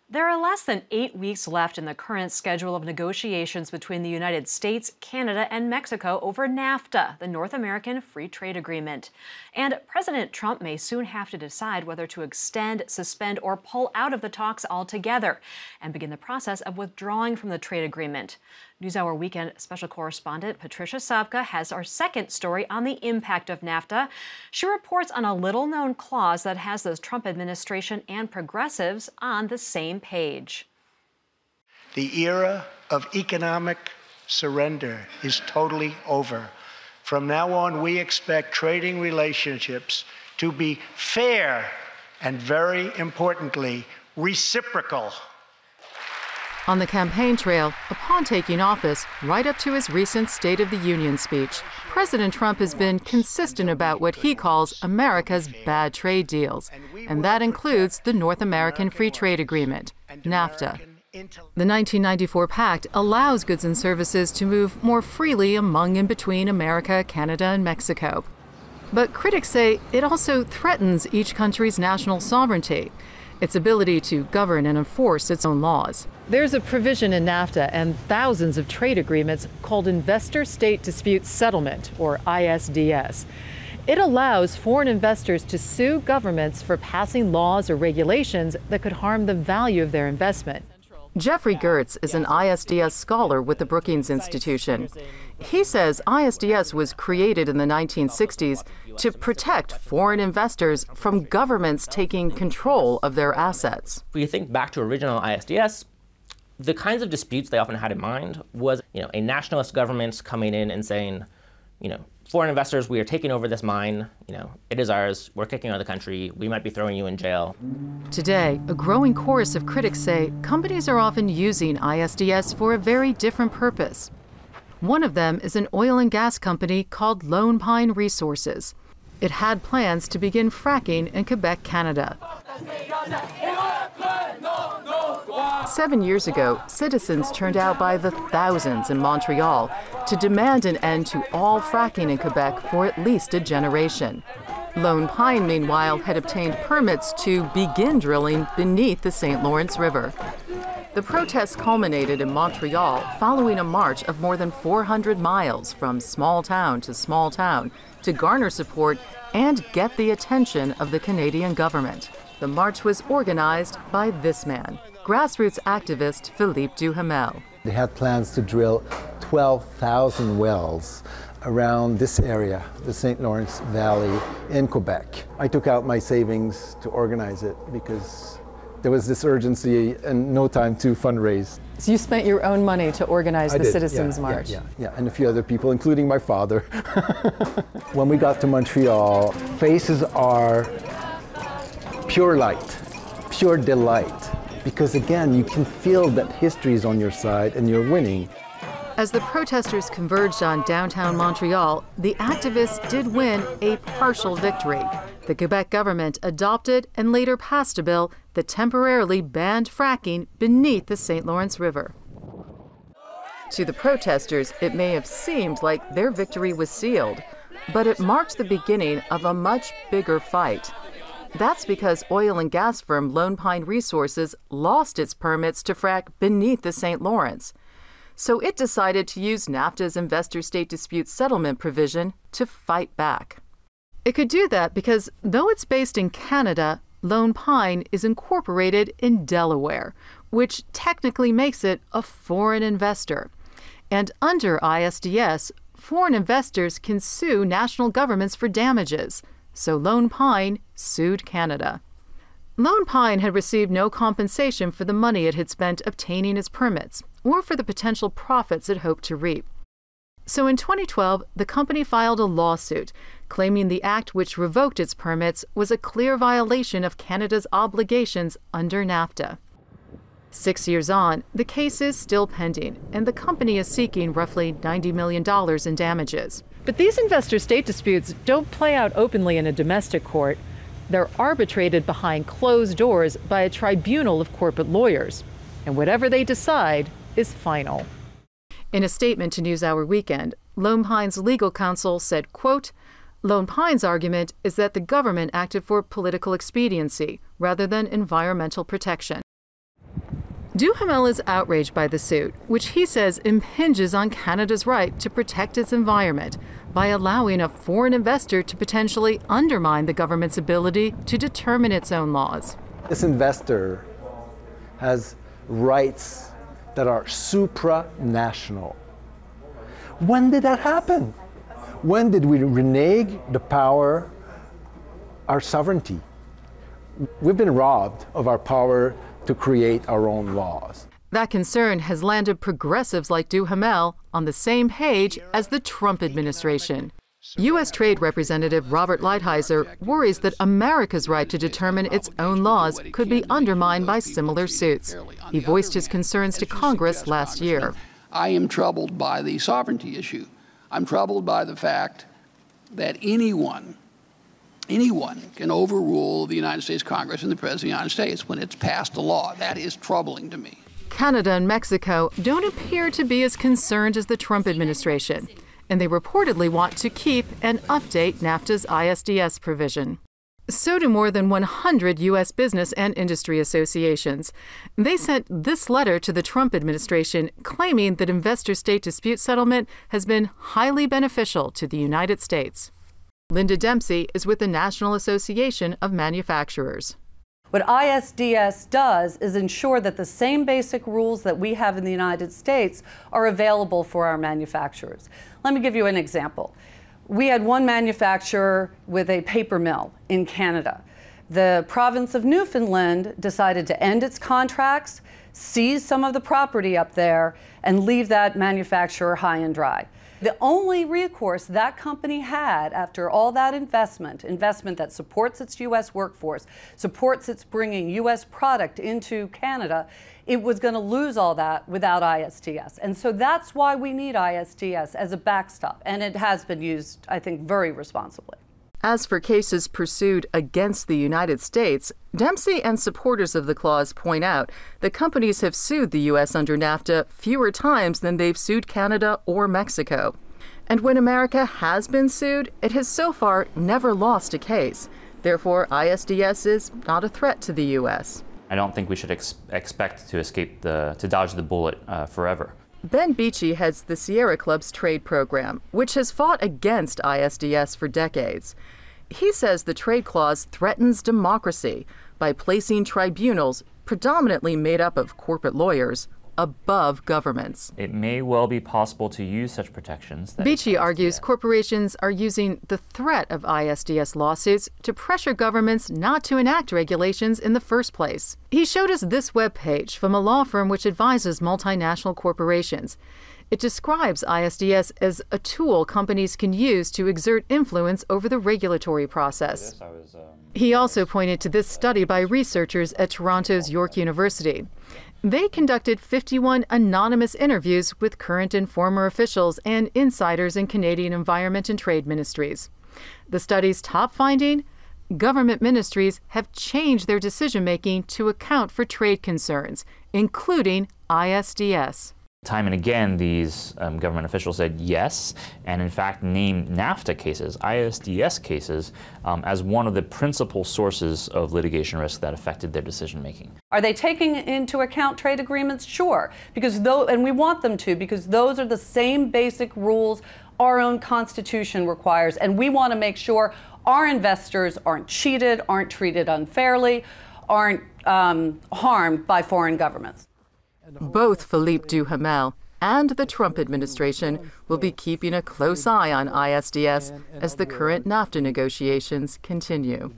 There are less than 8 weeks left in the current schedule of negotiations between the United States, Canada, and Mexico over NAFTA, the North American Free Trade Agreement. And President Trump may soon have to decide whether to extend, suspend, or pull out of the talks altogether and begin the process of withdrawing from the trade agreement. NewsHour Weekend special correspondent Patricia Sapka has our second story on the impact of NAFTA. She reports on a little-known clause that has the Trump administration and progressives on the same page. The era of economic surrender is totally over. From now on, we expect trading relationships to be fair and, very importantly, reciprocal. On the campaign trail, upon taking office, right up to his recent State of the Union speech, President Trump has been consistent about what he calls America's bad trade deals, and that includes the North American Free Trade Agreement, NAFTA. The 1994 pact allows goods and services to move more freely among and between America, Canada, and Mexico. But critics say it also threatens each country's national sovereignty, its ability to govern and enforce its own laws. There's a provision in NAFTA and thousands of trade agreements called Investor-State Dispute Settlement, or ISDS. It allows foreign investors to sue governments for passing laws or regulations that could harm the value of their investment. Jeffrey Gertz is an ISDS scholar with the Brookings Institution. He says ISDS was created in the 1960s to protect foreign investors from governments taking control of their assets. If you think back to original ISDS, the kinds of disputes they often had in mind was, a nationalist government coming in and saying, foreign investors, we are taking over this mine, it is ours, we're kicking out of the country, we might be throwing you in jail. Today, a growing chorus of critics say companies are often using ISDS for a very different purpose. One of them is an oil and gas company called Lone Pine Resources. It had plans to begin fracking in Quebec, Canada. 7 years ago, citizens turned out by the thousands in Montreal to demand an end to all fracking in Quebec for at least a generation. Lone Pine, meanwhile, had obtained permits to begin drilling beneath the St. Lawrence River. The protests culminated in Montreal following a march of more than 400 miles from small town to garner support and get the attention of the Canadian government. The march was organized by this man, grassroots activist Philippe Duhamel. They had plans to drill 12,000 wells around this area, the St. Lawrence Valley in Quebec. I took out my savings to organize it because there was this urgency and no time to fundraise. So you spent your own money to organize the Citizens March? Yeah, and a few other people, including my father. When we got to Montreal, faces are pure light, pure delight. Because again, you can feel that history is on your side and you're winning. As the protesters converged on downtown Montreal, the activists did win a partial victory. The Quebec government adopted and later passed a bill that temporarily banned fracking beneath the St. Lawrence River. To the protesters, it may have seemed like their victory was sealed, but it marked the beginning of a much bigger fight. That's because oil and gas firm Lone Pine Resources lost its permits to frack beneath the St. Lawrence. So it decided to use NAFTA's Investor-State Dispute Settlement provision to fight back. It could do that because, though it's based in Canada, Lone Pine is incorporated in Delaware, which technically makes it a foreign investor. And under ISDS, foreign investors can sue national governments for damages. So Lone Pine sued Canada. Lone Pine had received no compensation for the money it had spent obtaining its permits, or for the potential profits it hoped to reap. So in 2012, the company filed a lawsuit, claiming the act which revoked its permits was a clear violation of Canada's obligations under NAFTA. 6 years on, the case is still pending, and the company is seeking roughly $90 million in damages. But these investor-state disputes don't play out openly in a domestic court. They're arbitrated behind closed doors by a tribunal of corporate lawyers. And whatever they decide is final. In a statement to NewsHour Weekend, Lone Pine's legal counsel said, quote, Lone Pine's argument is that the government acted for political expediency rather than environmental protection. Duhamel is outraged by the suit, which he says impinges on Canada's right to protect its environment by allowing a foreign investor to potentially undermine the government's ability to determine its own laws. This investor has rights that are supranational. When did that happen? When did we renege the power, our sovereignty? We've been robbed of our power to create our own laws. That concern has landed progressives like Duhamel on the same page as the Trump administration. U.S. Trade Representative Robert Lighthizer worries that America's right to determine its own laws could be undermined by similar suits. He voiced his concerns to Congress last year. I am troubled by the sovereignty issue. I'm troubled by the fact that anyone can overrule the United States Congress and the President of the United States when it's passed a law. That is troubling to me. Canada and Mexico don't appear to be as concerned as the Trump administration, and they reportedly want to keep and update NAFTA's ISDS provision. So do more than 100 U.S. business and industry associations. They sent this letter to the Trump administration claiming that investor-state dispute settlement has been highly beneficial to the United States. Linda Dempsey is with the National Association of Manufacturers. What ISDS does is ensure that the same basic rules that we have in the United States are available for our manufacturers. Let me give you an example. We had one manufacturer with a paper mill in Canada. The province of Newfoundland decided to end its contracts, seize some of the property up there, and leave that manufacturer high and dry. The only recourse that company had after all that investment that supports its U.S. workforce, supports its bringing U.S. product into Canada, it was going to lose all that without ISDS. And so that's why we need ISDS as a backstop. And it has been used, I think, very responsibly. As for cases pursued against the United States, Dempsey and supporters of the clause point out that companies have sued the U.S. under NAFTA fewer times than they've sued Canada or Mexico. And when America has been sued, it has so far never lost a case. Therefore, ISDS is not a threat to the U.S. I don't think we should expect to dodge the bullet forever. Ben Beachy heads the Sierra Club's trade program, which has fought against ISDS for decades. He says the trade clause threatens democracy by placing tribunals, predominantly made up of corporate lawyers, above governments. It may well be possible to use such protections. Beachy argues corporations are using the threat of ISDS lawsuits to pressure governments not to enact regulations in the first place. He showed us this webpage from a law firm which advises multinational corporations. It describes ISDS as a tool companies can use to exert influence over the regulatory process. He also pointed to this study by researchers at Toronto's York University. They conducted 51 anonymous interviews with current and former officials and insiders in Canadian environment and trade ministries. The study's top finding: government ministries have changed their decision-making to account for trade concerns, including ISDS. Time and again, these government officials said yes, and in fact named NAFTA cases, ISDS cases, as one of the principal sources of litigation risk that affected their decision-making. Are they taking into account trade agreements? Sure, and we want them to, because those are the same basic rules our own Constitution requires, and we want to make sure our investors aren't cheated, aren't treated unfairly, aren't harmed by foreign governments. Both Philippe Duhamel and the Trump administration will be keeping a close eye on ISDS as the current NAFTA negotiations continue.